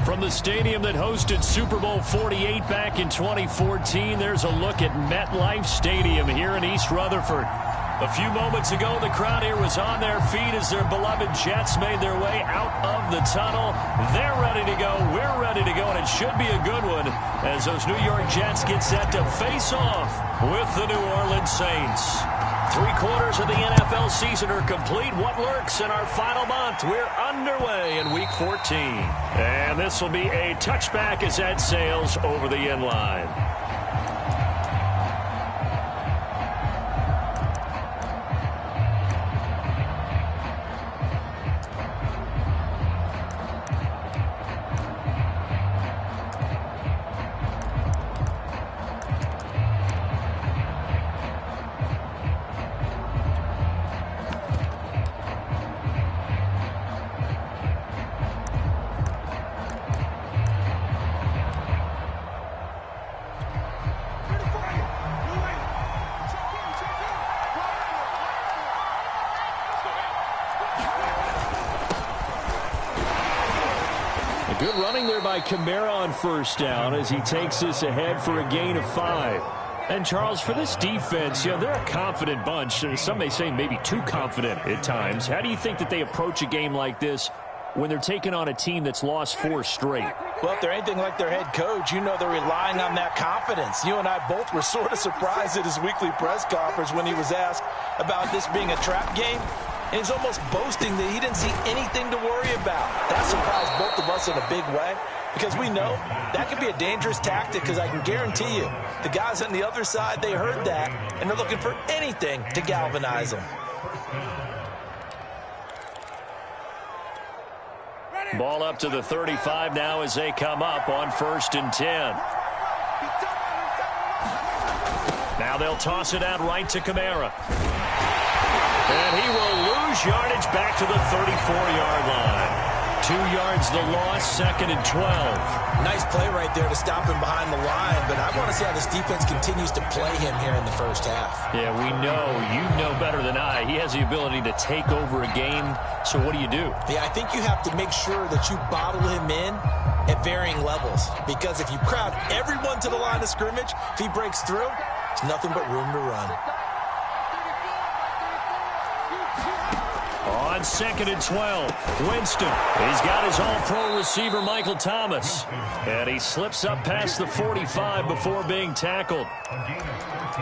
From the stadium that hosted Super Bowl 48 back in 2014, there's a look at MetLife Stadium here in East Rutherford. A few moments ago, the crowd here was on their feet as their beloved Jets made their way out of the tunnel. They're ready to go. We're ready to go, and it should be a good one as those New York Jets get set to face off with the New Orleans Saints. 3/4 of the NFL season are complete. What lurks in our final month? We're underway in Week 14. And this will be a touchback as that sails over the end line. Good running there by Kamara on first down as he takes this ahead for a gain of 5. And, Charles, for this defense, they're a confident bunch. Some may say maybe too confident at times. How do you think that they approach a game like this when they're taking on a team that's lost 4 straight? Well, if they're anything like their head coach, they're relying on that confidence. You and I both were sort of surprised at his weekly press conference when he was asked about this being a trap game. And he's almost boasting that he didn't see anything to worry about. That surprised both of us in a big way because we know that could be a dangerous tactic because I can guarantee you the guys on the other side, they heard that, and they're looking for anything to galvanize them. Ball up to the 35 now as they come up on 1st and 10. Now they'll toss it out right to Kamara. And he will lose yardage back to the 34-yard line. 2 yards the loss, 2nd and 12. Nice play right there to stop him behind the line, but I want to see how this defense continues to play him here in the first half. Yeah, we know. You know better than I. He has the ability to take over a game, so what do you do? Yeah, I think you have to make sure that you bottle him in at varying levels, because if you crowd everyone to the line of scrimmage, if he breaks through, it's nothing but room to run. On 2nd and 12, Winston. He's got his all-pro receiver, Michael Thomas. And he slips up past the 45 before being tackled.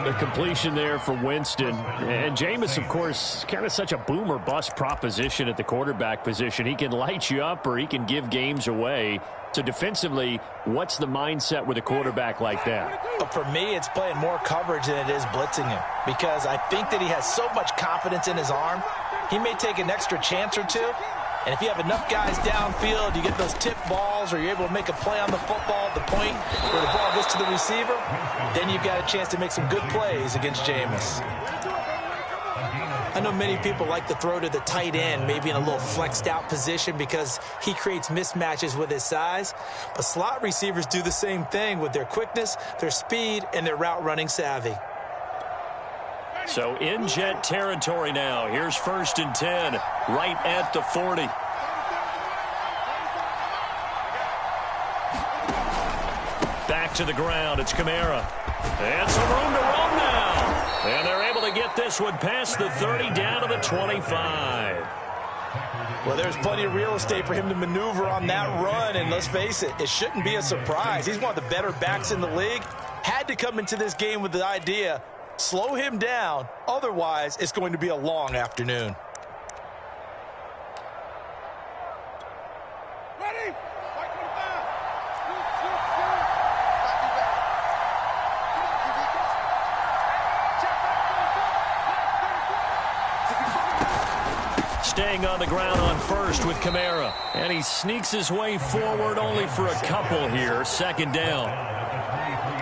The completion there for Winston. And Jameis, of course, kind of such a boom or bust proposition at the quarterback position. He can light you up or he can give games away. So defensively, what's the mindset with a quarterback like that? For me, it's playing more coverage than it is blitzing him, because I think that he has so much confidence in his arm. He may take an extra chance or two, and if you have enough guys downfield, you get those tip balls, or you're able to make a play on the football at the point where the ball gets to the receiver, then you've got a chance to make some good plays against Jameis. I know many people like to throw to the tight end, maybe in a little flexed out position because he creates mismatches with his size. But slot receivers do the same thing with their quickness, their speed, and their route running savvy. So in Jet territory now. Here's 1st and 10, right at the 40. Back to the ground. It's Kamara. And some room to run now. And they're able to get this one past the 30 down to the 25. Well, there's plenty of real estate for him to maneuver on that run. And let's face it, it shouldn't be a surprise. He's one of the better backs in the league. Had to come into this game with the idea, slow him down. Otherwise, it's going to be a long afternoon. Staying on the ground on 1st with Kamara. And he sneaks his way forward only for a couple here. 2nd down.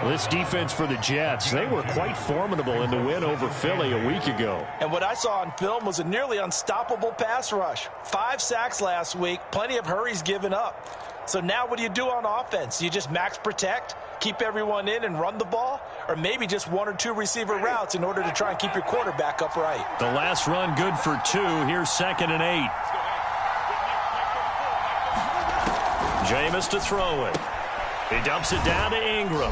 This defense for the Jets, they were quite formidable in the win over Philly a week ago. And what I saw on film was a nearly unstoppable pass rush. 5 sacks last week, plenty of hurries given up. So now what do you do on offense? You just max protect, keep everyone in and run the ball, or maybe just 1 or 2 receiver routes in order to try and keep your quarterback upright. The last run good for 2. Here's 2nd and 8. Jameis to throw it. He dumps it down to Ingram.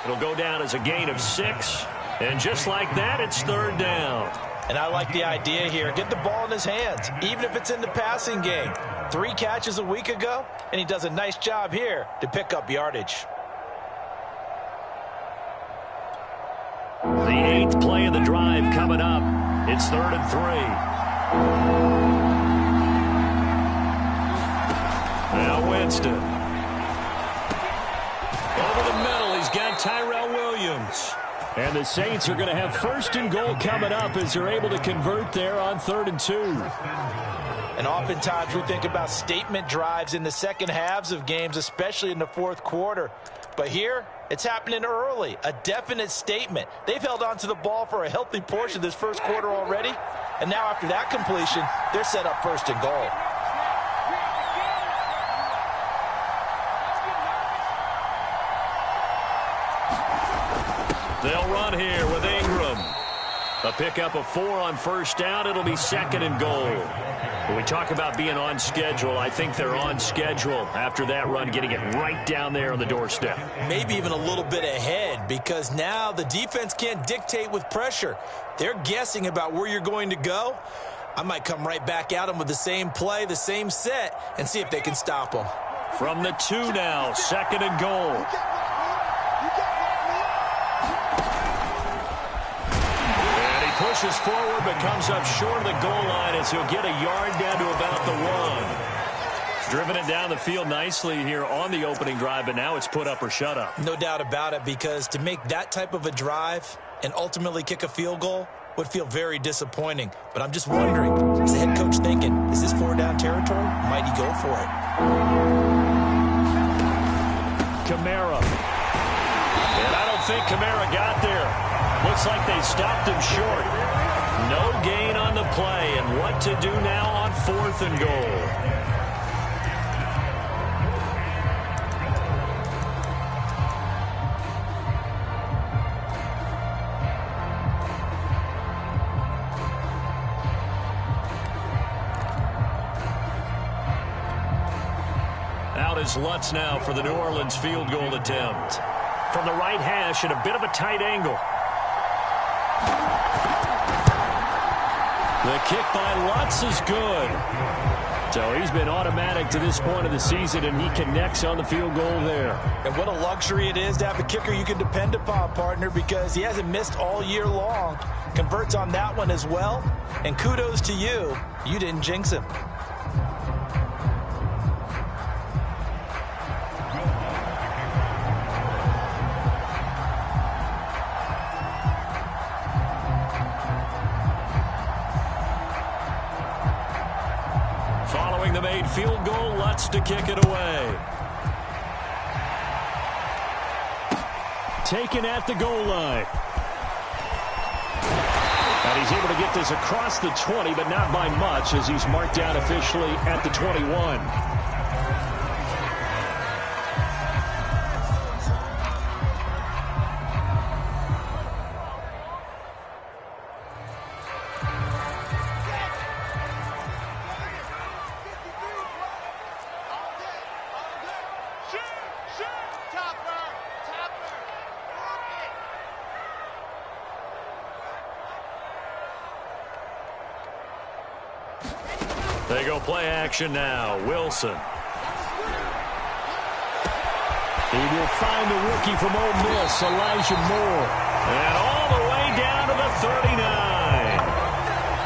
It'll go down as a gain of 6. And just like that, it's 3rd down. And I like the idea here. Get the ball in his hands, even if it's in the passing game. 3 catches a week ago, and he does a nice job here to pick up yardage. The 8th play of the drive coming up. It's 3rd and 3. Now Winston. Over the middle, he's got Tyrell Williams. And the Saints are going to have 1st and goal coming up as they're able to convert there on 3rd and 2. And oftentimes we think about statement drives in the second halves of games, especially in the 4th quarter. But here, it's happening early, a definite statement. They've held on to the ball for a healthy portion of this 1st quarter already. And now after that completion, they're set up 1st and goal. They'll run here with Ingram. A pickup of 4 on 1st down. It'll be 2nd and goal. When we talk about being on schedule, I think they're on schedule after that run, getting it right down there on the doorstep. Maybe even a little bit ahead, because now the defense can't dictate with pressure. They're guessing about where you're going to go. I might come right back at them with the same play, the same set, and see if they can stop them. From the 2 now, 2nd and goal. Pushes forward, but comes up short of the goal line as he'll get a yard down to about the 1. Driven it down the field nicely here on the opening drive, but now it's put up or shut up. No doubt about it, because to make that type of a drive and ultimately kick a field goal would feel very disappointing. But I'm just wondering, is the head coach thinking, is this 4-down territory? Might he go for it? Kamara. And I don't think Kamara got there. Looks like they stopped him short. No gain on the play, and what to do now on 4th and goal. Out is Lutz now for the New Orleans field goal attempt. From the right hash at a bit of a tight angle. The kick by Lutz is good. So he's been automatic to this point of the season, and he connects on the field goal there. And what a luxury it is to have a kicker you can depend upon, partner, because he hasn't missed all year long. Converts on that one as well. And kudos to you. You didn't jinx him. Following the made field goal, Lutz to kick it away. Taken at the goal line. And he's able to get this across the 20, but not by much, as he's marked down officially at the 21. They go play action now. Wilson. He will find the rookie from Ole Miss, Elijah Moore. And all the way down to the 39.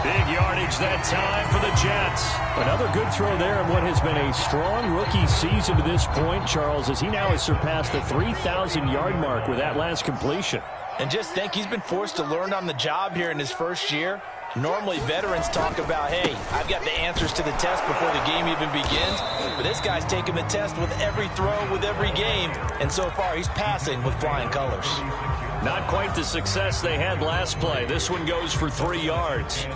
Big yardage that time for the Jets. Another good throw there in what has been a strong rookie season to this point, Charles, as he now has surpassed the 3,000-yard mark with that last completion. And just think, he's been forced to learn on the job here in his first year. Normally, veterans talk about, hey, I've got the answers to the test before the game even begins. But this guy's taking the test with every throw, with every game. And so far, he's passing with flying colors. Not quite the success they had last play. This one goes for 3 yards.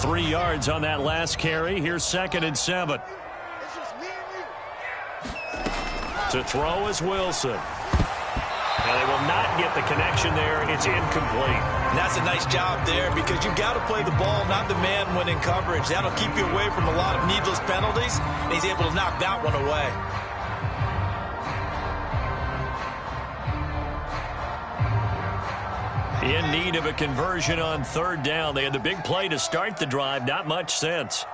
Three yards on that last carry. Here's 2nd and 7. To throw is Wilson. Now they will not get the connection there. It's incomplete. And that's a nice job there because you've got to play the ball, not the man when in coverage. That'll keep you away from a lot of needless penalties, and he's able to knock that one away. In need of a conversion on third down. They had the big play to start the drive. Not much sense.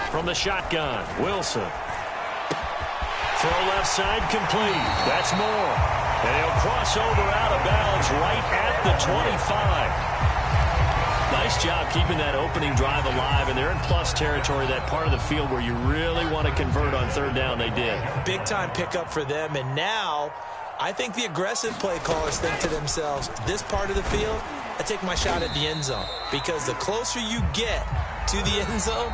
From the shotgun, Wilson. Throw left side complete. That's more. And he'll cross over out of bounds right at the 25. Nice job keeping that opening drive alive, and they're in plus territory, that part of the field where you really want to convert on third down. They did. Big time pickup for them, and now I think the aggressive play callers think to themselves, this part of the field, I take my shot at the end zone, because the closer you get to the end zone,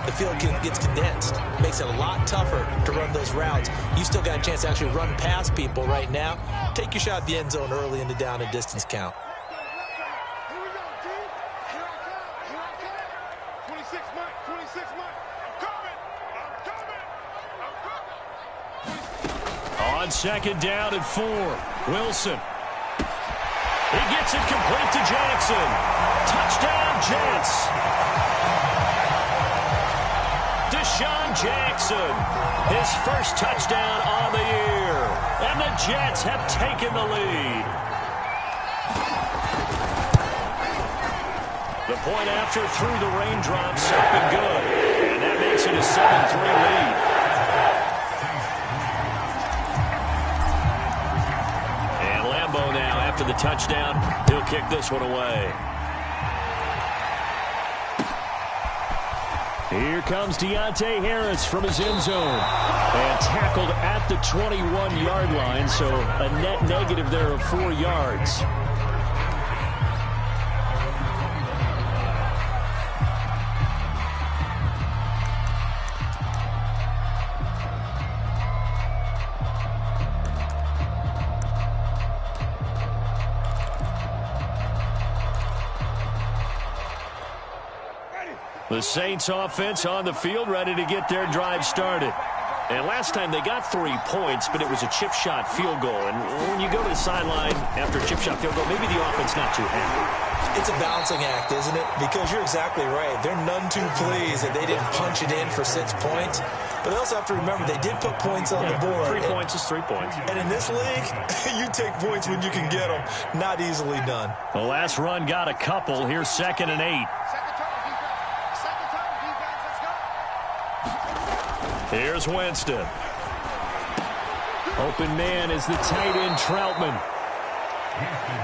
the field gets condensed. It makes it a lot tougher to run those routes. You still got a chance to actually run past people right now. Take your shot at the end zone early in the down and distance count. On second down and 4, Wilson. He gets it complete to Jackson. Touchdown, Jets. Deshaun Jackson, his first touchdown on the year. And the Jets have taken the lead. The point after through the raindrops up and good. And that makes it a 7-3 lead. And Lambeau now after the touchdown. He'll kick this one away. Here comes Deontay Harris from his end zone. And tackled at the 21-yard line, so a net negative there of 4 yards. The Saints offense on the field, ready to get their drive started. And last time they got 3 points, but it was a chip shot field goal. And when you go to the sideline after a chip shot field goal, maybe the offense not too happy. It's a balancing act, isn't it? Because you're exactly right. They're none too pleased that they didn't punch it in for 6 points. But they also have to remember they did put points on the board. 3 points is 3 points. And in this league, you take points when you can get them. Not easily done. The last run got a couple. Here's 2nd and 8. Here's Winston. Open man is the tight end Troutman.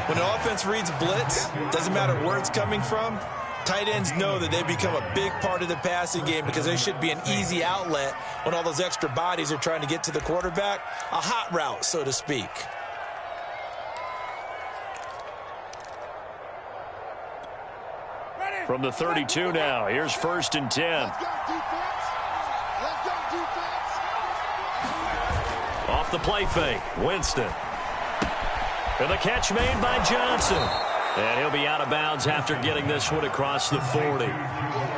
When the offense reads blitz, doesn't matter where it's coming from, tight ends know that they become a big part of the passing game because they should be an easy outlet when all those extra bodies are trying to get to the quarterback. A hot route, so to speak. From the 32 now, here's 1st and 10. Off the play fake, Winston. And the catch made by Johnson. And he'll be out of bounds after getting this one across the 40.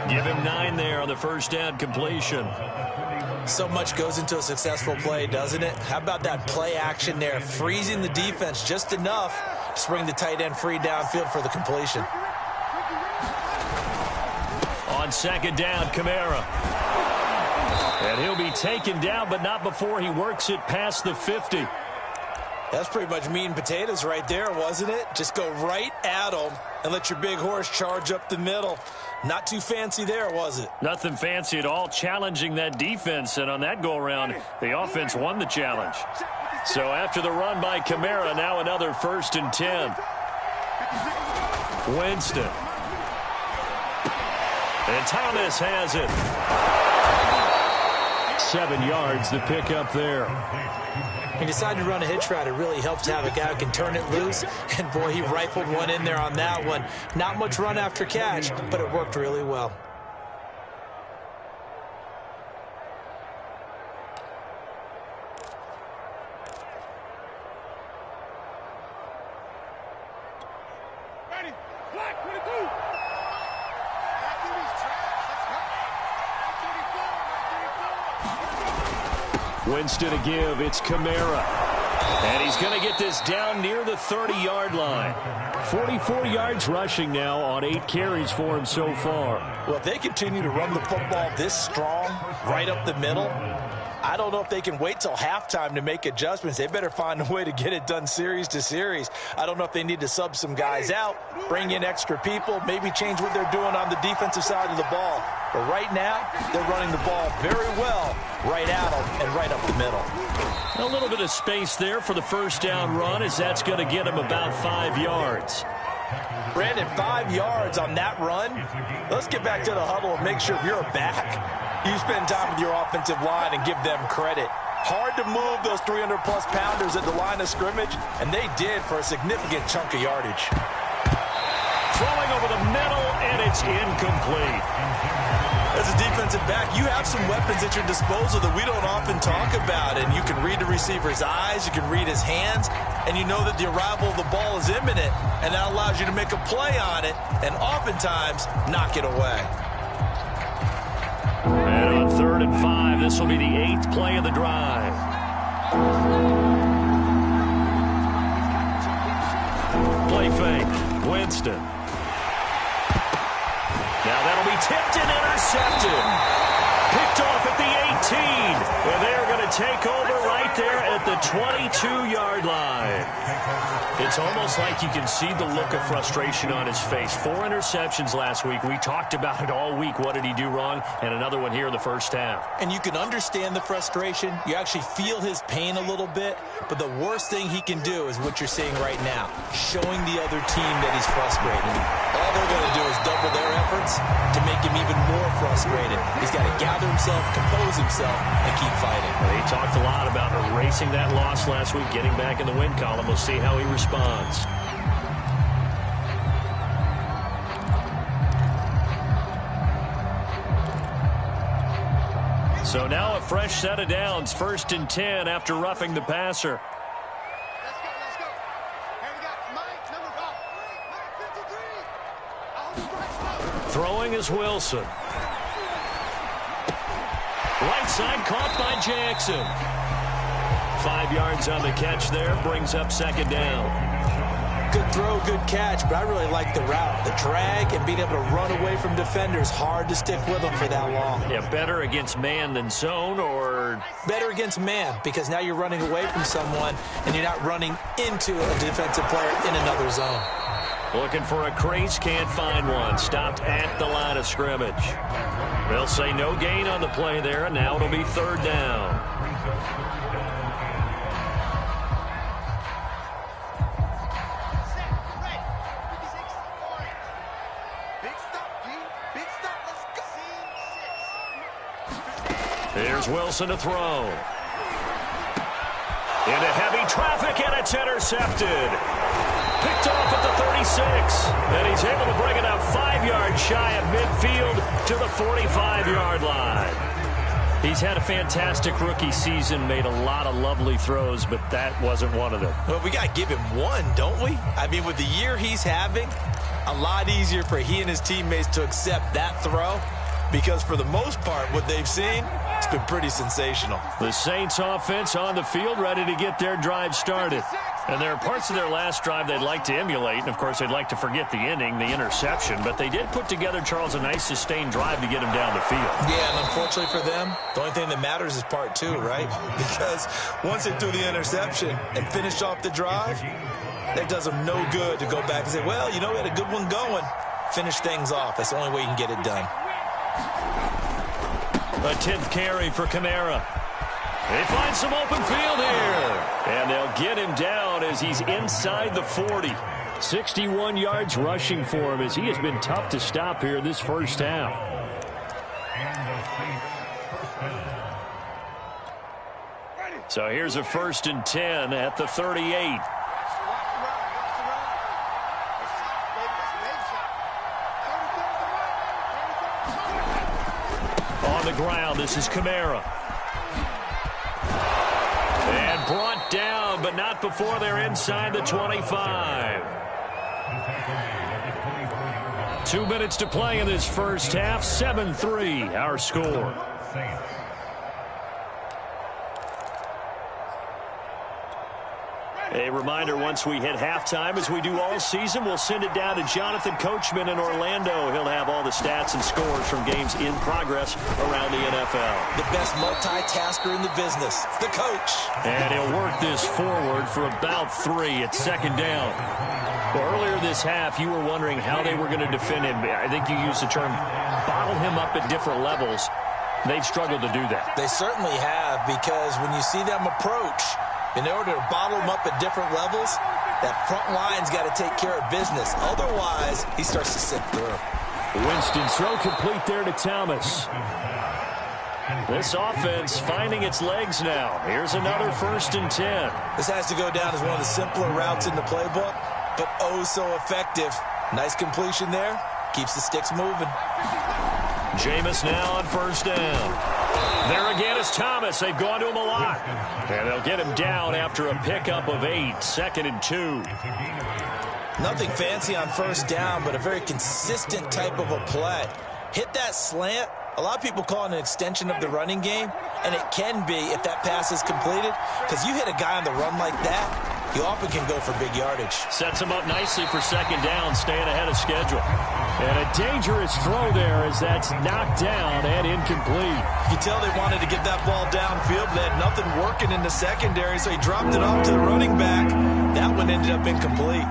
Give him 9 there on the first down completion. So much goes into a successful play, doesn't it? How about that play action there, freezing the defense just enough to bring the tight end free downfield for the completion. On second down, Kamara. And he'll be taken down, but not before he works it past the 50. That's pretty much meat and potatoes right there, wasn't it? Just go right at him and let your big horse charge up the middle. Not too fancy there, was it? Nothing fancy at all, challenging that defense. And on that go-around, the offense won the challenge. So after the run by Kamara, now another 1st and 10. Winston. And Thomas has it. 7 yards, the pickup there. He decided to run a hitch route. It really helps to have a guy who can turn it loose. And, boy, he rifled one in there on that one. Not much run after catch, but it worked really well. Winston to give. It's Kamara. And he's going to get this down near the 30-yard line. 44 yards rushing now on 8 carries for him so far. Well, if they continue to run the football this strong, right up the middle, I don't know if they can wait till halftime to make adjustments. They better find a way to get it done series to series. I don't know if they need to sub some guys out, bring in extra people, maybe change what they're doing on the defensive side of the ball. But right now, they're running the ball very well right at them and right up the middle. A little bit of space there for the first down run, as that's going to get him about 5 yards. Brandon, 5 yards on that run. Let's get back to the huddle and make sure if you're back, you spend time with your offensive line and give them credit. Hard to move those 300-plus pounders at the line of scrimmage, and they did for a significant chunk of yardage. Throwing over the middle, and it's incomplete. As a defensive back, you have some weapons at your disposal that we don't often talk about, and you can read the receiver's eyes, you can read his hands, and you know that the arrival of the ball is imminent, and that allows you to make a play on it and oftentimes knock it away. And on 3rd and 5, this will be the 8th play of the drive. Play fake. Winston. Now that'll be tipped and intercepted. Picked off at the 18. And they're going to take over right there at the 22-yard line. It's almost like you can see the look of frustration on his face. 4 interceptions last week. We talked about it all week. What did he do wrong? And another one here in the first half. And you can understand the frustration. You actually feel his pain a little bit. But the worst thing he can do is what you're seeing right now, showing the other team that he's frustrated. All they're going to do is double their efforts to make him even more frustrated. He's got to gather himself, compose himself, and keep fighting. Well, he talked a lot about erasing that loss last week, getting back in the win column. We'll see how he responds. So now a fresh set of downs, 1st and 10 after roughing the passer. Let's go. Here we got Mike, number 53. Throwing is Wilson. Right side caught by Jackson. 5 yards on the catch there, brings up 2nd down. Good throw, good catch, but I really like the route. The drag and being able to run away from defenders, hard to stick with them for that long. Yeah, better against man than zone, or better against man, because now you're running away from someone and you're not running into a defensive player in another zone. Looking for a crease, can't find one. Stopped at the line of scrimmage. They'll say no gain on the play there, and now it'll be 3rd down. Here's Wilson to throw. Into heavy traffic, and it's intercepted. Picked off at the 36. And he's able to bring it up 5 yards shy of midfield to the 45-yard line. He's had a fantastic rookie season, made a lot of lovely throws, but that wasn't one of them. Well, we got to give him one, don't we? I mean, with the year he's having, a lot easier for he and his teammates to accept that throw, because for the most part, what they've seen, it's been pretty sensational. The Saints offense on the field, ready to get their drive started. And there are parts of their last drive they'd like to emulate, and of course they'd like to forget the inning, the interception, but they did put together, Charles, a nice sustained drive to get him down the field. Yeah, and unfortunately for them, the only thing that matters is part 2, right? Because once they threw the interception and finished off the drive, it does them no good to go back and say, well, you know, we had a good one going. Finish things off. That's the only way you can get it done. A 10th carry for Kamara. They find some open field here. And they'll get him down as he's inside the 40. 61 yards rushing for him as he has been tough to stop here this first half. So here's a 1st and 10 at the 38. On the ground, this is Kamara. And brought down, but not before they're inside the 25. 2 minutes to play in this first half. 7-3, our score. A reminder, once we hit halftime, as we do all season, we'll send it down to Jonathan Coachman in Orlando. He'll have all the stats and scores from games in progress around the NFL. The best multitasker in the business, the coach. And he'll work this forward for about 3 at second down. Well, earlier this half, you were wondering how they were going to defend him. I think you used the term bottle him up at different levels. They've struggled to do that. They certainly have, because when you see them approach, in order to bottle them up at different levels, that front line's got to take care of business. Otherwise, he starts to sink through. Winston throw complete there to Thomas. This offense finding its legs now. Here's another 1st and 10. This has to go down as one of the simpler routes in the playbook, but oh so effective. Nice completion there. Keeps the sticks moving. Jameis now on 1st down. There again is Thomas. They've gone to him a lot. And they'll get him down after a pickup of 8. 2nd and 2. Nothing fancy on 1st down, but a very consistent type of a play. Hit that slant. A lot of people call it an extension of the running game, and it can be if that pass is completed, because you hit a guy on the run like that, you often can go for big yardage. Sets him up nicely for 2nd down, staying ahead of schedule. And a dangerous throw there as that's knocked down and incomplete. You can tell they wanted to get that ball downfield, but they had nothing working in the secondary, so he dropped it off to the running back. That one ended up incomplete.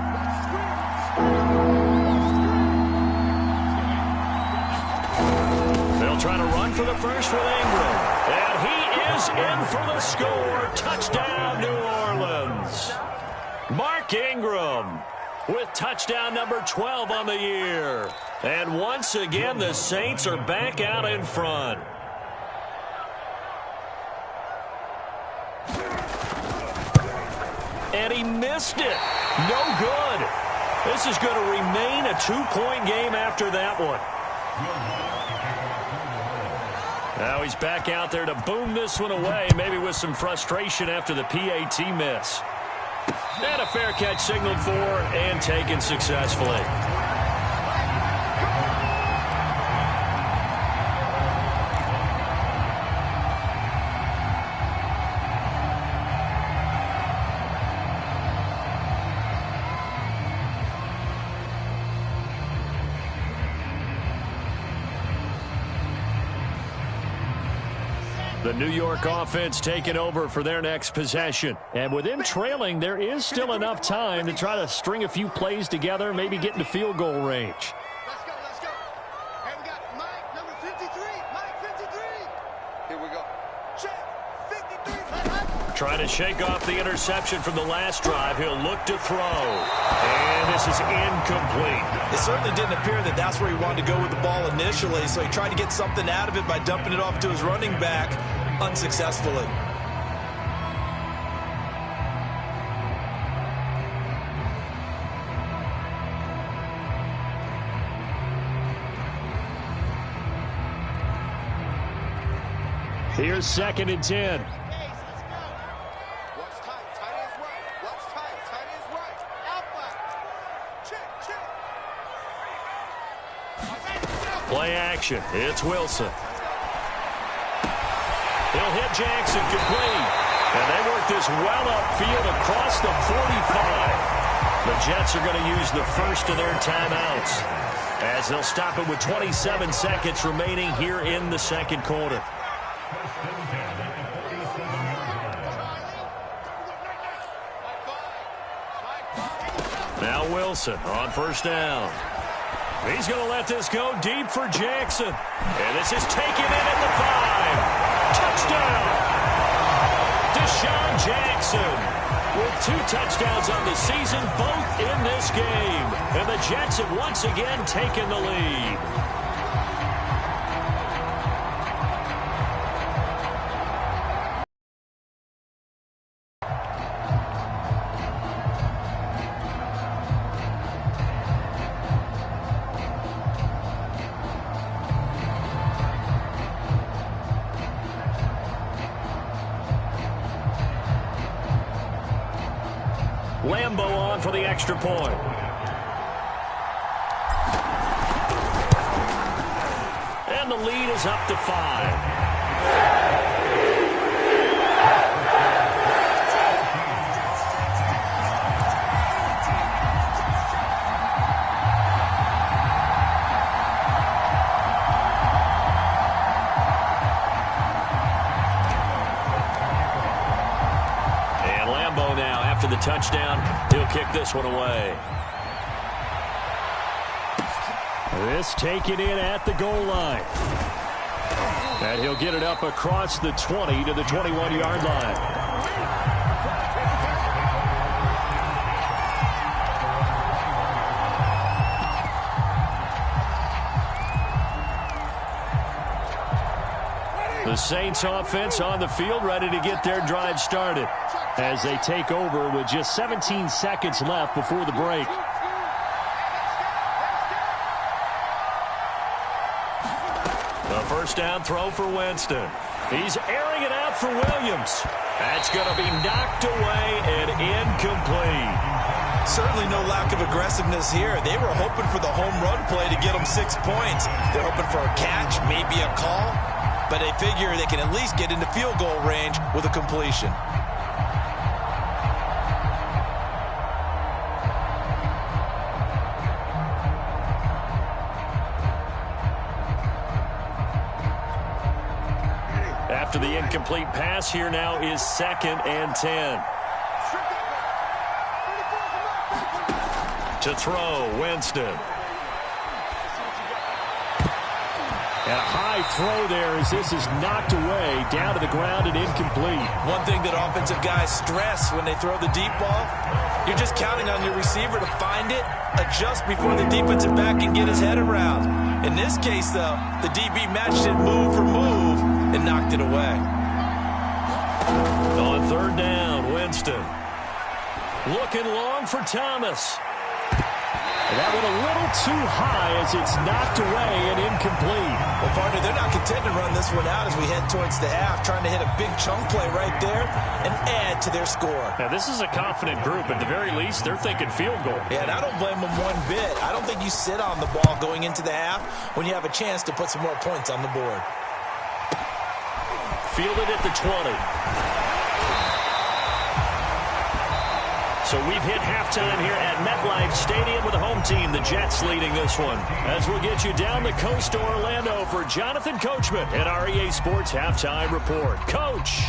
They'll try to run for the first with Ingram. And he is in for the score. Touchdown, New Orleans. Mark Ingram with touchdown number 12 on the year. And once again, the Saints are back out in front. And he missed it. No good. This is going to remain a 2-point game after that one. Now he's back out there to boom this one away, maybe with some frustration after the PAT miss. And a fair catch signaled for and taken successfully. The New York offense taking over for their next possession. And with them trailing, there is still enough time to try to string a few plays together, maybe get into field goal range. Let's go, let's go. Hey, we got Mike, number 53. Mike, 53. Here we go. Check, 53. Trying to shake off the interception from the last drive. He'll look to throw. And this is incomplete. It certainly didn't appear that that's where he wanted to go with the ball initially, so he tried to get something out of it by dumping it off to his running back unsuccessfully. Here's 2nd and 10. Play action. It's Wilson. He'll hit Jackson complete. And they work this well upfield across the 45. The Jets are going to use the first of their timeouts, as they'll stop it with 27 seconds remaining here in the 2nd quarter. Now Wilson on 1st down. He's going to let this go deep for Jackson. And this is taken in at the 5. Touchdown! Deshaun Jackson with 2 touchdowns on the season, both in this game. And the Jets have once again taken the lead. Lambo on for the extra point. And the lead is up to 5. after the touchdown. He'll kick this one away. This taken in at the goal line. And he'll get it up across the 20 to the 21-yard line. The Saints offense on the field, ready to get their drive started as they take over with just 17 seconds left before the break. The first down throw for Winston. He's airing it out for Williams. That's going to be knocked away and incomplete. Certainly no lack of aggressiveness here. They were hoping for the home run play to get them 6 points. They're hoping for a catch, maybe a call. But they figure they can at least get into field goal range with a completion. After the incomplete pass, here now is 2nd and 10. To throw, Winston. And a high throw there as this is knocked away, down to the ground and incomplete. One thing that offensive guys stress when they throw the deep ball, you're just counting on your receiver to find it, adjust before the defensive back can get his head around. In this case, though, the DB matched it move for move and knocked it away. On 3rd down, Winston. Looking long for Thomas. That went a little too high as it's knocked away and incomplete. Well, partner, they're not content to run this one out as we head towards the half, trying to hit a big chunk play right there and add to their score. Now, this is a confident group. At the very least, they're thinking field goal. Yeah, and I don't blame them one bit. I don't think you sit on the ball going into the half when you have a chance to put some more points on the board. Fielded at the 20. So we've hit halftime here at MetLife Stadium with the home team, the Jets, leading this one. As we'll get you down the coast to Orlando for Jonathan Coachman at our EA Sports Halftime Report. Coach.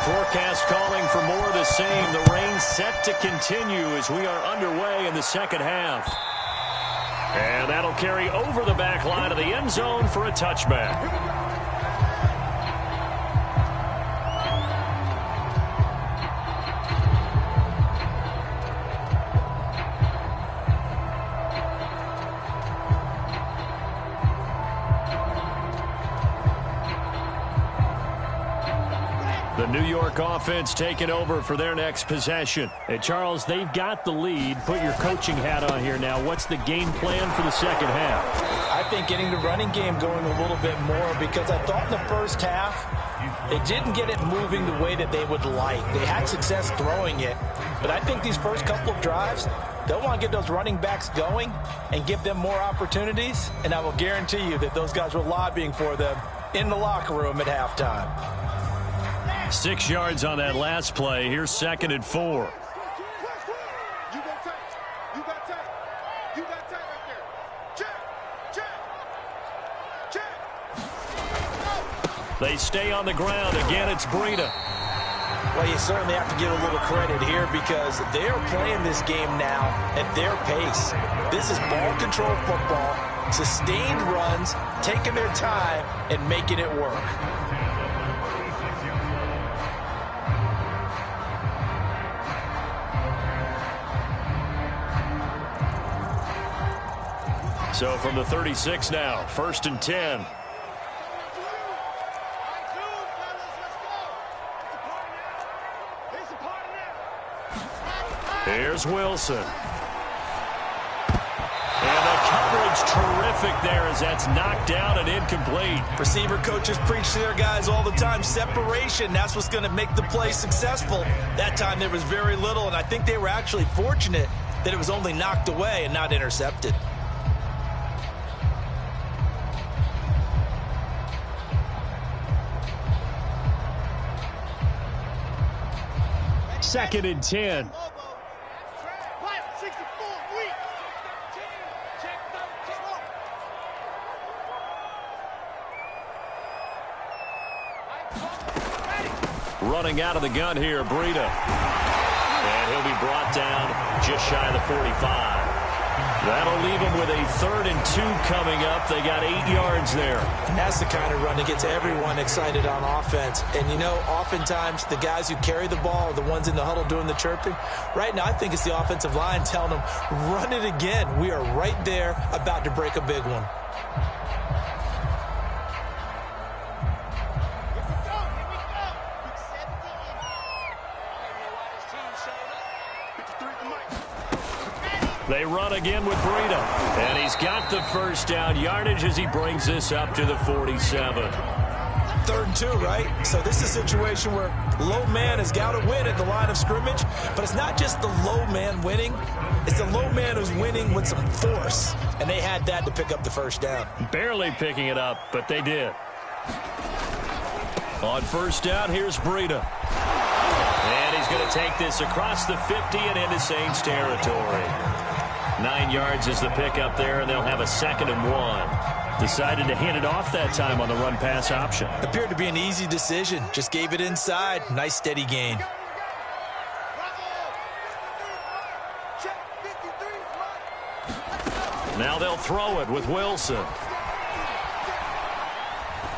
Forecast calling for more of the same. The rain set to continue as we are underway in the second half. And that'll carry over the back line of the end zone for a touchback. The New York offense taking over for their next possession. And Charles, they've got the lead. Put your coaching hat on here now. What's the game plan for the second half? I think getting the running game going a little bit more, because I thought in the first half they didn't get it moving the way that they would like. They had success throwing it, but I think these first couple of drives, they'll want to get those running backs going and give them more opportunities, and I will guarantee you that those guys were lobbying for them in the locker room at halftime. 6 yards on that last play. Here's 2nd and 4. You got tight. You got tight. You got tight right there. Check. Check. Check. They stay on the ground. Again, it's Breida. Well, you certainly have to give a little credit here because they're playing this game now at their pace. This is ball control football, sustained runs, taking their time, and making it work. So from the 36 now, 1st and 10. Here's Wilson. And the coverage terrific there as that's knocked down and incomplete. Receiver coaches preach to their guys all the time. Separation, that's what's going to make the play successful. That time there was very little, and I think they were actually fortunate that it was only knocked away and not intercepted. 2nd and 10. Running out of the gun here, Breida. And he'll be brought down just shy of the 45. That'll leave them with a 3rd and 2 coming up. They got 8 yards there. And that's the kind of run that gets everyone excited on offense. And, you know, oftentimes the guys who carry the ball are the ones in the huddle doing the chirping. Right now, I think it's the offensive line telling them, run it again. We are right there about to break a big one. They run again with Breida. And he's got the first down yardage as he brings this up to the 47. 3rd and 2, right? So this is a situation where low man has got to win at the line of scrimmage. But it's not just the low man winning. It's the low man who's winning with some force. And they had that to pick up the first down. Barely picking it up, but they did. On first down, here's Breida. And he's going to take this across the 50 and into Saints territory. 9 yards is the pickup there, and they'll have a 2nd and 1. Decided to hand it off that time on the run-pass option. Appeared to be an easy decision. Just gave it inside. Nice, steady gain. Now they'll throw it with Wilson.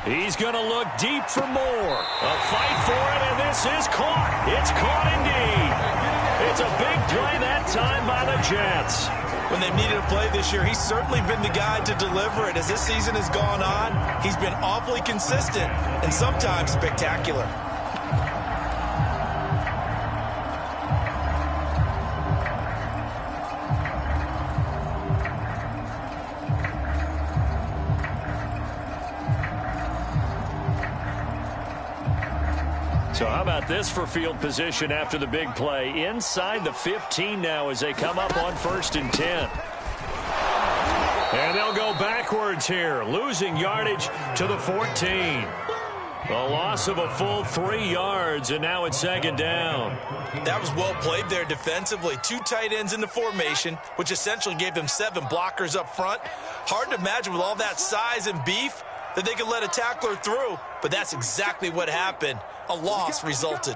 He's going to look deep for more. A fight for it, and this is caught. It's caught indeed. It's a big play that time by the Jets. When they've needed a play this year, he's certainly been the guy to deliver it. As this season has gone on, he's been awfully consistent and sometimes spectacular. So how about this for field position after the big play? Inside the 15 now as they come up on 1st and 10. And they'll go backwards here, losing yardage to the 14. A loss of a full 3 yards, and now it's 2nd down. That was well played there defensively. 2 tight ends in the formation, which essentially gave them 7 blockers up front. Hard to imagine with all that size and beef that they could let a tackler through, but that's exactly what happened. A loss resulted.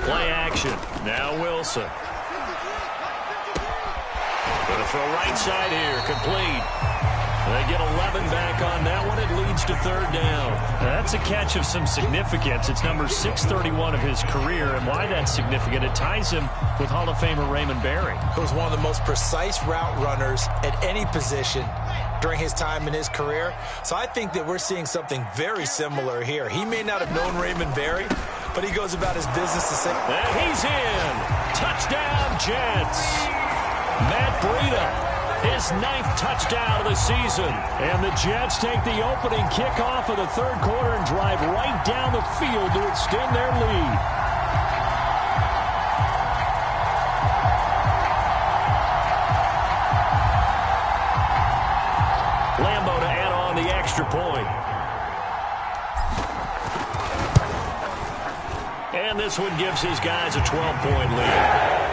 Play action. Now Wilson. Going to throw right side here. Complete. They get 11 back on that one. It leads to 3rd down. That's a catch of some significance. It's number 631 of his career, and why that's significant, it ties him with Hall of Famer Raymond Berry. He was one of the most precise route runners at any position during his time in his career. So I think that we're seeing something very similar here. He may not have known Raymond Berry, but he goes about his business the same. And he's in. Touchdown, Jets. Matt Breida. His 9th touchdown of the season. And the Jets take the opening kickoff of the 3rd quarter and drive right down the field to extend their lead. Lambo to add on the extra point. And this one gives his guys a 12-point lead.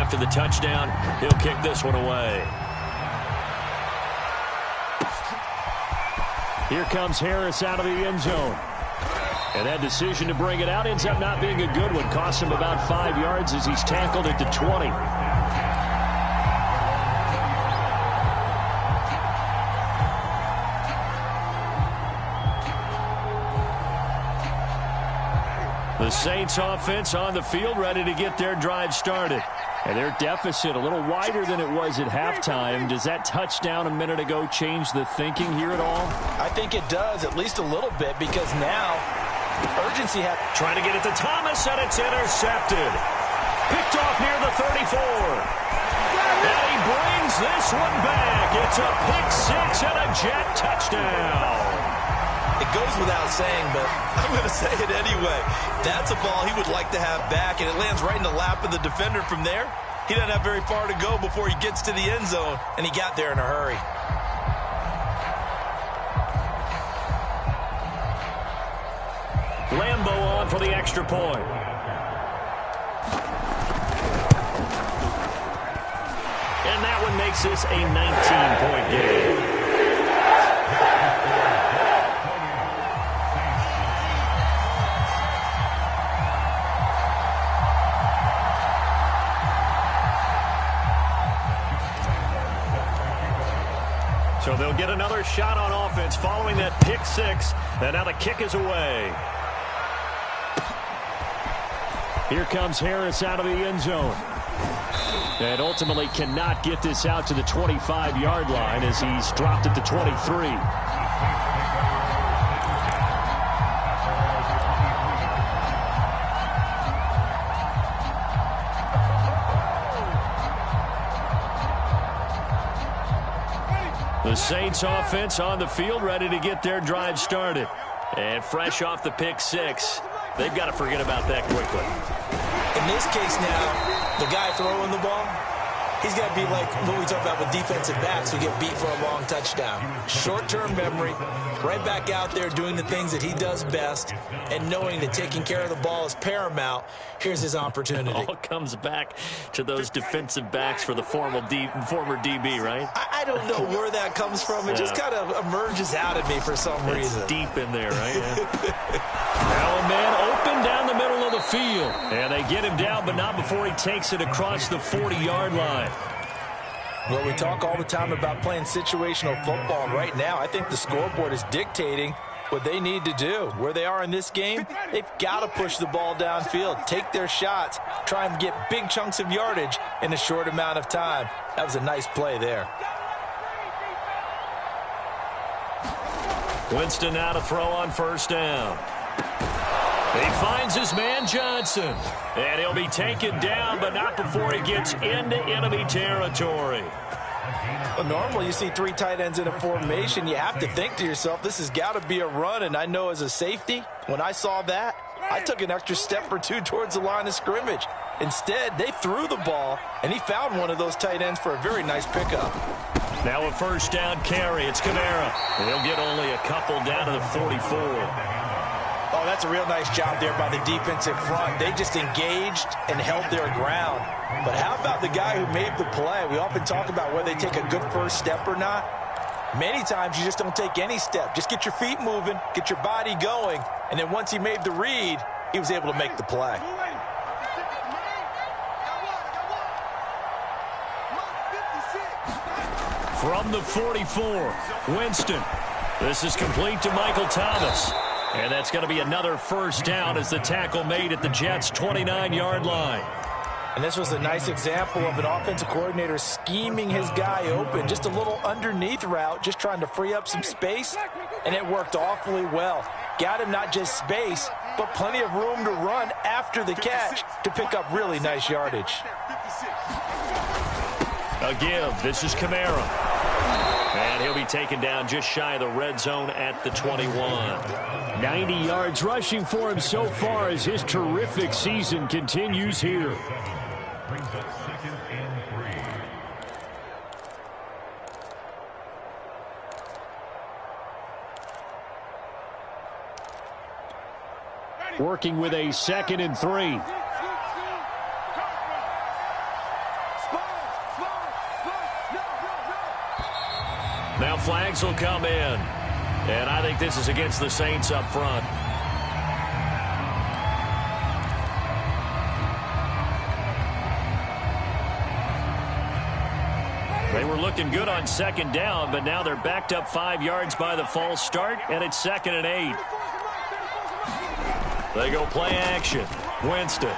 After the touchdown, he'll kick this one away. Here comes Harris out of the end zone. And that decision to bring it out ends up not being a good one. Costs him about 5 yards as he's tackled at the 20. The Saints offense on the field ready to get their drive started. And their deficit a little wider than it was at halftime. Does that touchdown a minute ago change the thinking here at all? I think it does, at least a little bit, because now urgency has... Trying to get it to Thomas, and it's intercepted. Picked off near the 34. And he brings this one back. It's a pick 6 and a Jet touchdown. It goes without saying, but I'm going to say it anyway. That's a ball he would like to have back, and it lands right in the lap of the defender from there. He doesn't have very far to go before he gets to the end zone, and he got there in a hurry. Lambo on for the extra point. And that one makes this a 19-point game. So they'll get another shot on offense following that pick six. And now the kick is away. Here comes Harris out of the end zone. And ultimately cannot get this out to the 25-yard line as he's dropped at the 23. The Saints offense on the field, ready to get their drive started. And fresh off the pick six, they've got to forget about that quickly. In this case now, the guy throwing the ball, he's got to be like what we talk about with defensive backs who get beat for a long touchdown. Short-term memory, right back out there doing the things that he does best, and knowing that taking care of the ball is paramount. Here's his opportunity. It all comes back to those defensive backs for the former DB, right? I don't know where that comes from. It just kind of emerges out at me for some reason. It's deep in there, right? Yeah. Now a man open down the middle of the field. And they get him down, but not before he takes it across the 40-yard line. Well, we talk all the time about playing situational football, and right now I think the scoreboard is dictating what they need to do. Where they are in this game, they've got to push the ball downfield, take their shots, try and get big chunks of yardage in a short amount of time. That was a nice play there. Winston now to throw on first down. He finds his man Johnson, and he'll be taken down, but not before he gets into enemy territory. Well, normally you see three tight ends in a formation. You have to think to yourself, this has got to be a run, and I know as a safety, when I saw that, I took an extra step or two towards the line of scrimmage. Instead, they threw the ball, and he found one of those tight ends for a very nice pickup. Now a first down carry. It's Kamara. He'll get only a couple down to the 44. Oh, that's a real nice job there by the defensive front. They just engaged and held their ground. But how about the guy who made the play? We often talk about whether they take a good first step or not. Many times you just don't take any step. Just get your feet moving, get your body going, and then once he made the read, he was able to make the play. From the 44, Winston. This is complete to Michael Thomas. And that's going to be another first down as the tackle made at the Jets' 29-yard line. And this was a nice example of an offensive coordinator scheming his guy open. Just a little underneath route, just trying to free up some space, and it worked awfully well. Got him not just space, but plenty of room to run after the catch to pick up really nice yardage. A give. This is Kamara. And he'll be taken down just shy of the red zone at the 21. 90 yards rushing for him so far as his terrific season continues here. Working with a 2nd and 3. Now flags will come in. And I think this is against the Saints up front. They were looking good on 2nd down, but now they're backed up 5 yards by the false start, and it's 2nd and 8. They go play action. Winston.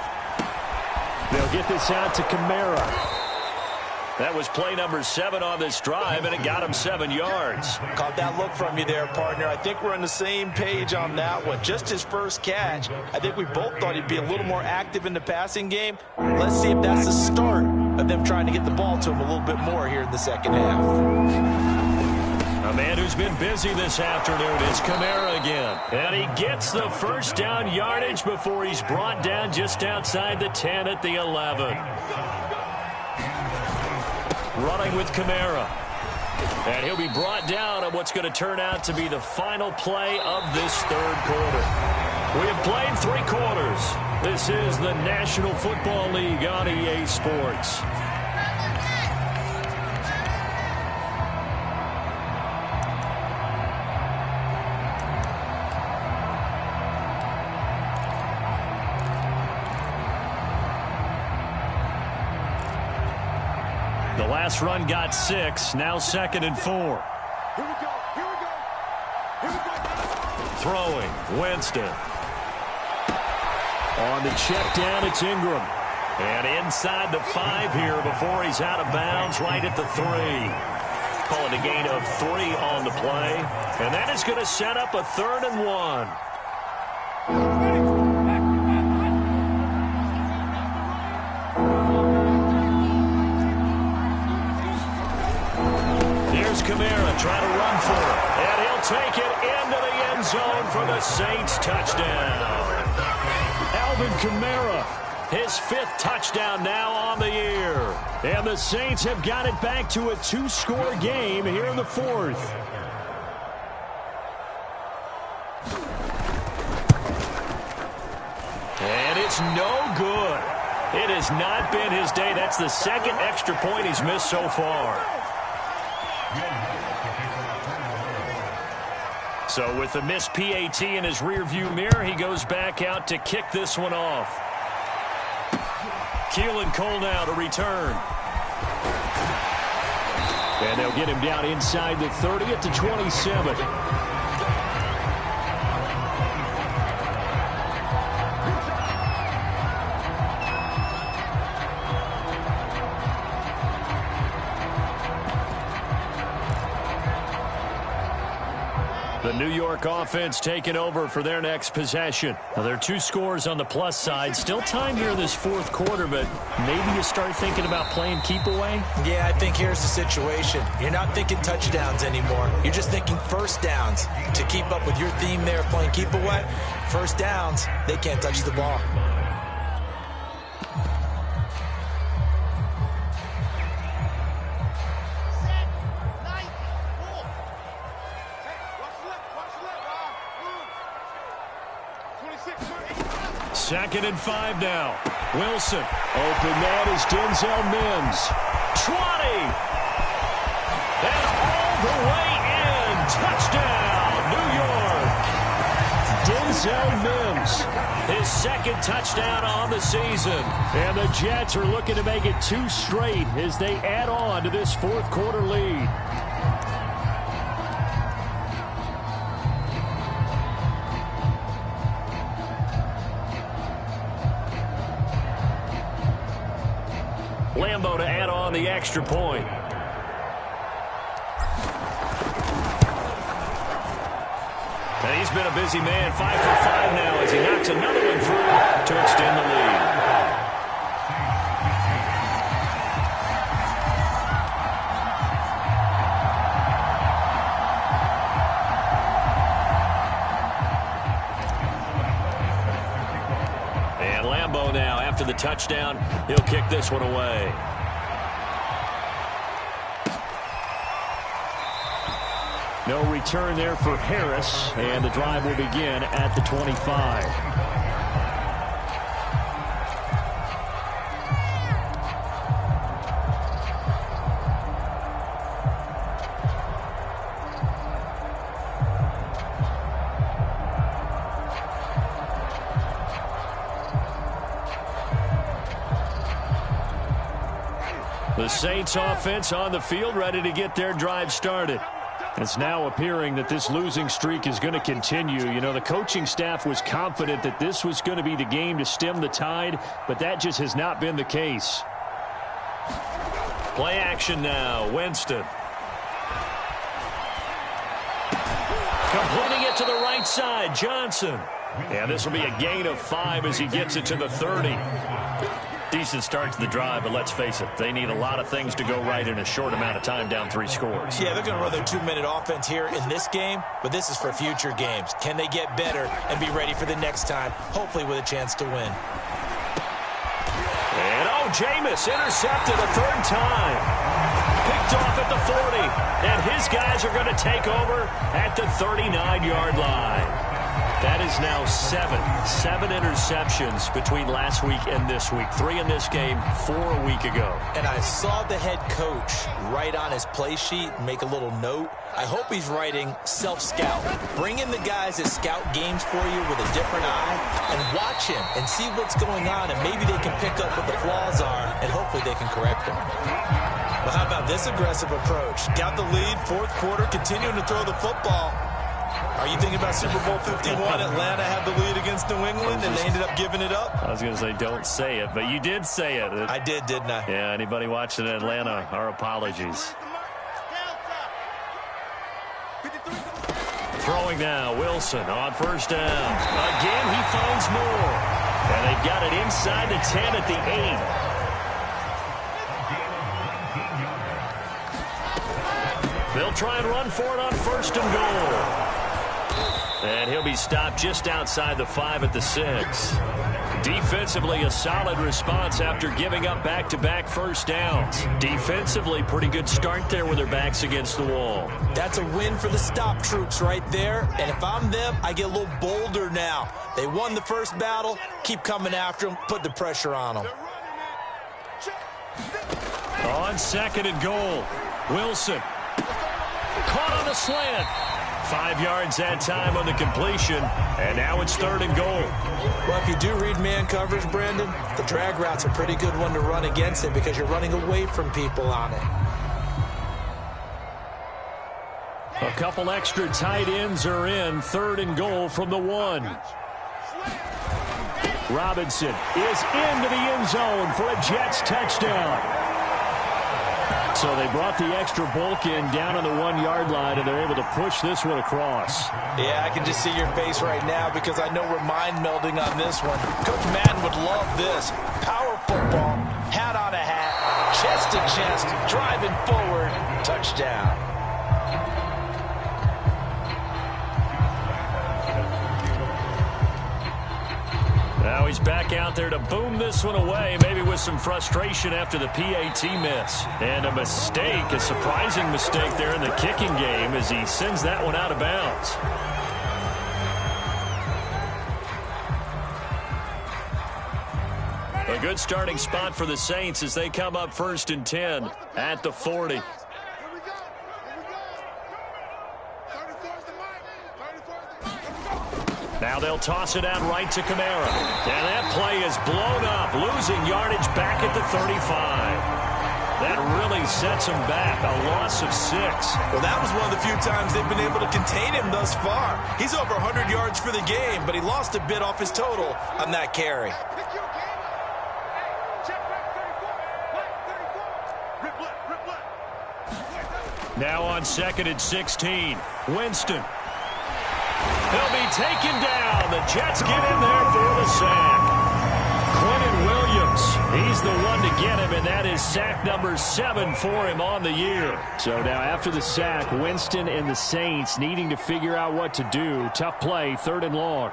They'll get this out to Kamara. That was play number 7 on this drive, and it got him 7 yards. Caught that look from you there, partner. I think we're on the same page on that one. Just his first catch. I think we both thought he'd be a little more active in the passing game. Let's see if that's the start of them trying to get the ball to him a little bit more here in the second half. A man who's been busy this afternoon is Kamara again. And he gets the first down yardage before he's brought down just outside the 10 at the 11. Running with Kamara. And he'll be brought down on what's going to turn out to be the final play of this third quarter. We have played 3 quarters. This is the National Football League on EA Sports. The last run got 6. Now 2nd and 4. Here we go. Here we go. Here we go. Throwing, Winston. On the check down, it's Ingram. And inside the 5 here before he's out of bounds, right at the 3. Call it a gain of 3 on the play. And that is going to set up a 3rd and 1. Here's Kamara trying to run for it. And he'll take it into the end zone for the Saints touchdown. Alvin Kamara, his 5th touchdown now on the year. And the Saints have got it back to a 2-score game here in the 4th. And it's no good. It has not been his day. That's the 2nd extra point he's missed so far. So with the missed PAT in his rearview mirror, he goes back out to kick this one off. Keelan Cole now to return. And they'll get him down inside the 30 at the 27. The New York offense taking over for their next possession. Now, there are 2 scores on the plus side. Still time here in this 4th quarter, but maybe you start thinking about playing keep away? Yeah, I think here's the situation. You're not thinking touchdowns anymore. You're just thinking first downs. To keep up with your theme there, playing keep away, first downs, they can't touch the ball. Second and 5 now. Wilson. Open man is Denzel Mims. 20. And all the way in. Touchdown, New York. Denzel Mims. His 2nd touchdown on the season. And the Jets are looking to make it 2 straight as they add on to this 4th quarter lead. Lambo to add on the extra point. And he's been a busy man, 5 for 5 now as he knocks another one through to extend the lead. And Lambo now, after the touchdown, he'll kick this one away. No return there for Harris, and the drive will begin at the 25. The Saints offense on the field, ready to get their drive started. It's now appearing that this losing streak is going to continue. You know, the coaching staff was confident that this was going to be the game to stem the tide, but that just has not been the case. Play action now. Winston. Completing it to the right side. Johnson. And this will be a gain of 5 as he gets it to the 30. Decent start to the drive, but let's face it, they need a lot of things to go right in a short amount of time, down 3 scores. Yeah, they're going to run their 2-minute offense here in this game, but this is for future games. Can they get better and be ready for the next time, hopefully with a chance to win? And, Jameis intercepted a 3rd time. Picked off at the 40, and his guys are going to take over at the 39-yard line. That is now 7 interceptions between last week and this week. 3 in this game, 4 a week ago. And I saw the head coach write on his play sheet and make a little note. I hope he's writing self-scout. Bring in the guys that scout games for you with a different eye and watch him and see what's going on, and maybe they can pick up what the flaws are, and hopefully they can correct them. Well, how about this aggressive approach? Got the lead, 4th quarter, continuing to throw the football. Are you thinking about Super Bowl 51? Atlanta had the lead against New England, and they ended up giving it up? I was going to say, don't say it, but you did say it. I did, didn't I? Yeah, anybody watching Atlanta, our apologies. Throwing now, Wilson on 1st down. Again, he finds more. And they've got it inside the 10 at the 8. They'll try and run for it on 1st and goal. And he'll be stopped just outside the 5 at the 6. Defensively, a solid response after giving up back-to-back 1st downs. Defensively, pretty good start there with their backs against the wall. That's a win for the stop troops right there. And if I'm them, I get a little bolder now. They won the 1st battle. Keep coming after them. Put the pressure on them. On 2nd and goal, Wilson. Caught on the slant. 5 yards that time on the completion, and now it's 3rd and goal. Well, if you do read man coverage, Brandon, the drag route's a pretty good one to run against it because you're running away from people on it. A couple extra tight ends are in. 3rd and goal from the 1. Robinson is into the end zone for a Jets touchdown. So they brought the extra bulk in down on the 1-yard line, and they're able to push this one across. Yeah, I can just see your face right now because I know we're mind melding on this one. Coach Madden would love this. Power football, hat on a hat, chest to chest, driving forward, touchdown. Now he's back out there to boom this one away, maybe with some frustration after the PAT miss. And a mistake, a surprising mistake there in the kicking game as he sends that one out of bounds. A good starting spot for the Saints as they come up 1st and 10 at the 40. Now they'll toss it out right to Kamara. And that play is blown up, losing yardage back at the 35. That really sets him back, a loss of 6. Well, that was one of the few times they've been able to contain him thus far. He's over 100 yards for the game, but he lost a bit off his total on that carry. Now on 2nd and 16, Winston. He'll be taken down. The Jets get in there for the sack. Quentin Williams, he's the one to get him, and that is sack number 7 for him on the year. So now after the sack, Winston and the Saints needing to figure out what to do. Tough play, 3rd and long.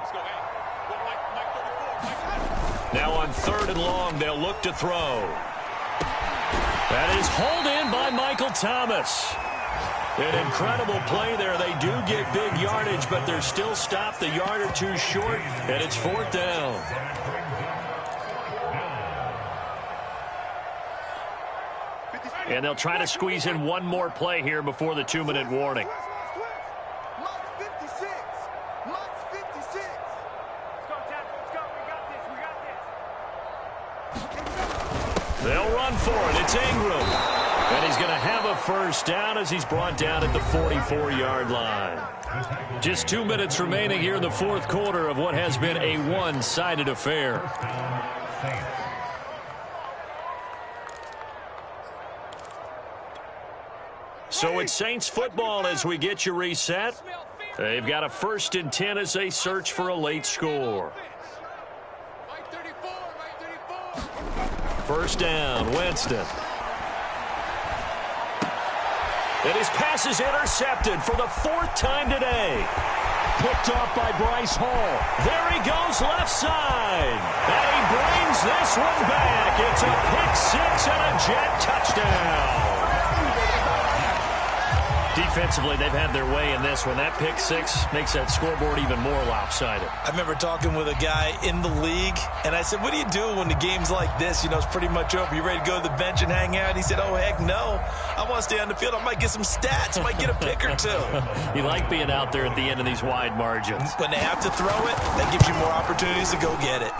Now on 3rd and long, they'll look to throw. That is hauled in by Michael Thomas. An incredible play there. They do get big yardage, but they're still stopped a yard or 2 short, and it's 4th down. And they'll try to squeeze in one more play here before the 2-minute warning. They'll run for it. It's Ingram. And he's going to have a 1st down as he's brought down at the 44-yard line. Just 2 minutes remaining here in the 4th quarter of what has been a one-sided affair. So it's Saints football as we get you reset. They've got a 1st and 10 as they search for a late score. First down, Winston. And his pass is intercepted for the 4th time today. Picked off by Bryce Hall. There he goes left side. And he brings this one back. It's a pick-6 and a Jet touchdown. Defensively, they've had their way in this one. That pick-6 makes that scoreboard even more lopsided. I remember talking with a guy in the league, and I said, what do you do when the game's like this? You know, it's pretty much over. You ready to go to the bench and hang out? He said, oh, heck no. I want to stay on the field. I might get some stats. I might get a pick or two. You like being out there at the end of these wide margins. When they have to throw it, that gives you more opportunities to go get it.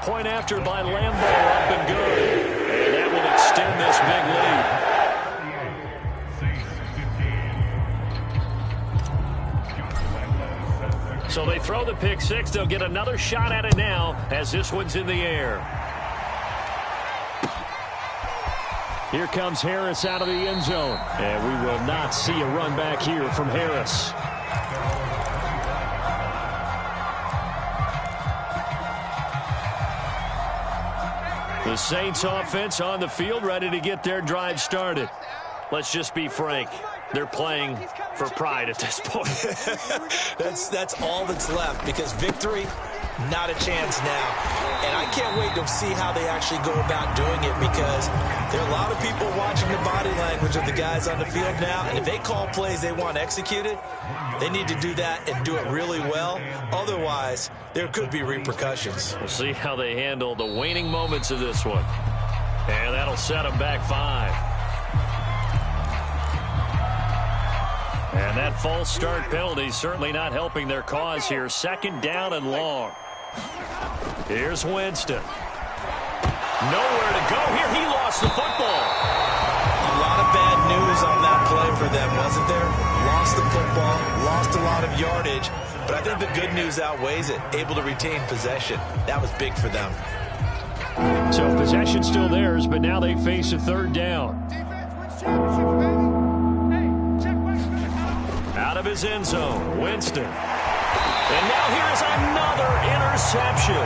Point after by Lambeau, up and good. And that will extend this big lead. So they throw the pick-6. They'll get another shot at it now as this one's in the air. Here comes Harris out of the end zone. And we will not see a run back here from Harris. The Saints offense on the field, ready to get their drive started. Let's just be frank. They're playing for pride at this point. That's all that's left, because victory, not a chance now. And I can't wait to see how they actually go about doing it, because there are a lot of people watching the body language of the guys on the field now, and if they call plays they want executed, they need to do that and do it really well. Otherwise, there could be repercussions. We'll see how they handle the waning moments of this one. And that'll set them back 5. And that false start penalty certainly not helping their cause here. 2nd down and long. Here's Winston. Nowhere to go here. He lost the football. A lot of bad news on that play for them, wasn't there? Lost the football, lost a lot of yardage, but I think the good news outweighs it. Able to retain possession. That was big for them. So possession still theirs, but now they face a 3rd down. Out of his end zone, Winston. And now here's another interception.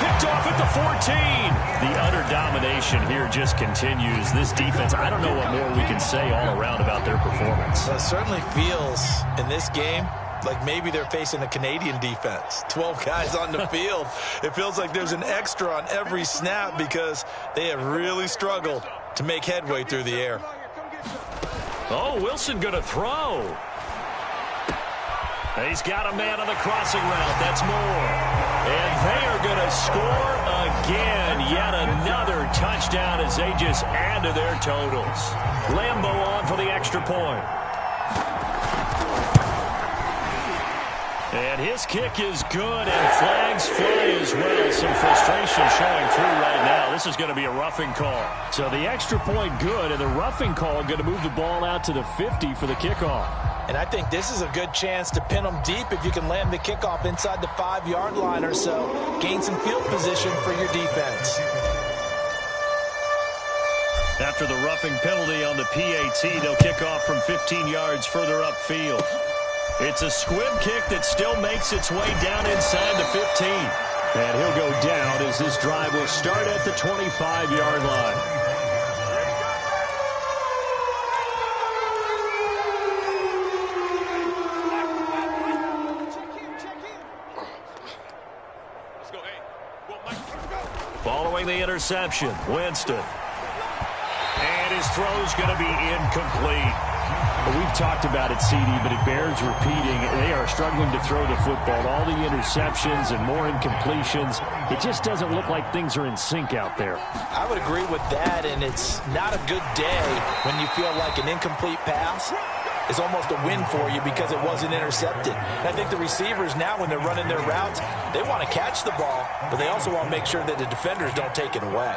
Picked off at the 14. The utter domination here just continues. This defense, I don't know what more we can say all around about their performance. Well, it certainly feels in this game like maybe they're facing a Canadian defense. 12 guys on the field. It feels like there's an extra on every snap because they have really struggled to make headway through the air. Oh, Wilson going to throw. He's got a man on the crossing route. That's more. And they are going to score again. Yet another touchdown as they just add to their totals. Lambeau on for the extra point. And his kick is good, and flags fly as well. Some frustration showing through right now. This is going to be a roughing call. So the extra point good, and the roughing call going to move the ball out to the 50 for the kickoff. And I think this is a good chance to pin them deep if you can land the kickoff inside the 5-yard line or so. Gain some field position for your defense. After the roughing penalty on the PAT, they'll kick off from 15 yards further upfield. It's a squib kick that still makes its way down inside the 15. And he'll go down as this drive will start at the 25-yard line. Following the interception, Winston. And his throw's going to be incomplete. Well, we've talked about it, CD, but it bears repeating. They are struggling to throw the football. All the interceptions and more incompletions. It just doesn't look like things are in sync out there. I would agree with that, and it's not a good day when you feel like an incomplete pass is almost a win for you because it wasn't intercepted. And I think the receivers now, when they're running their routes, they want to catch the ball, but they also want to make sure that the defenders don't take it away.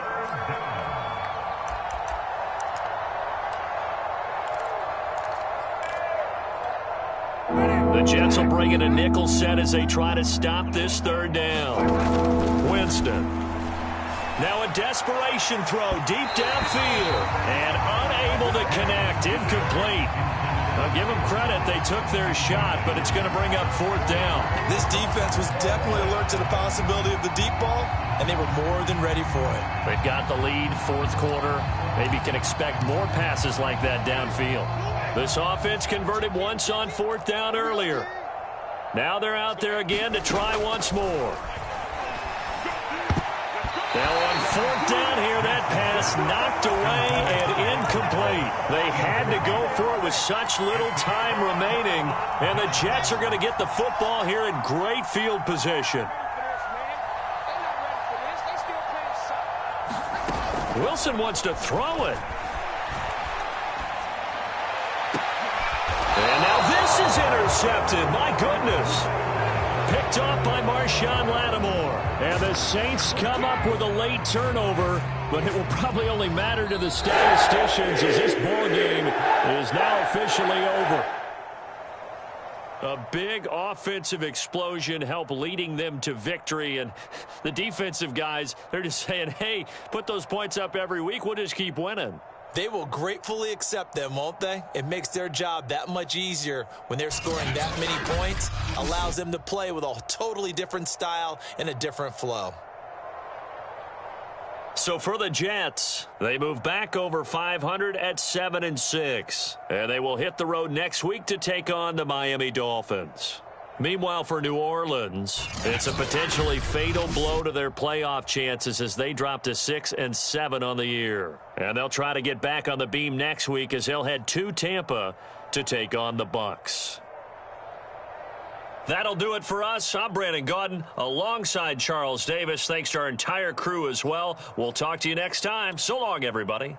The Jets will bring in a nickel set as they try to stop this 3rd down. Winston. Now a desperation throw deep downfield. And unable to connect. Incomplete. I'll give them credit. They took their shot, but it's going to bring up 4th down. This defense was definitely alert to the possibility of the deep ball, and they were more than ready for it. They've got the lead, 4th quarter. Maybe can expect more passes like that downfield. This offense converted once on 4th down earlier. Now they're out there again to try once more. Now on 4th down here, that pass knocked away and incomplete. They had to go for it with such little time remaining, and the Jets are going to get the football here in great field position. Wilson wants to throw it. And now this is intercepted. My goodness. Picked off by Marshawn Lattimore. And the Saints come up with a late turnover, but it will probably only matter to the statisticians as this ball game is now officially over. A big offensive explosion helped leading them to victory, and the defensive guys, they're just saying, hey, put those points up every week, we'll just keep winning. They will gratefully accept them, won't they? It makes their job that much easier when they're scoring that many points. Allows them to play with a totally different style and a different flow. So for the Jets, they move back over 500 at 7-6. And they will hit the road next week to take on the Miami Dolphins. Meanwhile, for New Orleans, it's a potentially fatal blow to their playoff chances as they drop to 6-7 on the year. And they'll try to get back on the beam next week as they'll head to Tampa to take on the Bucs. That'll do it for us. I'm Brandon Gaudin alongside Charles Davis. Thanks to our entire crew as well. We'll talk to you next time. So long, everybody.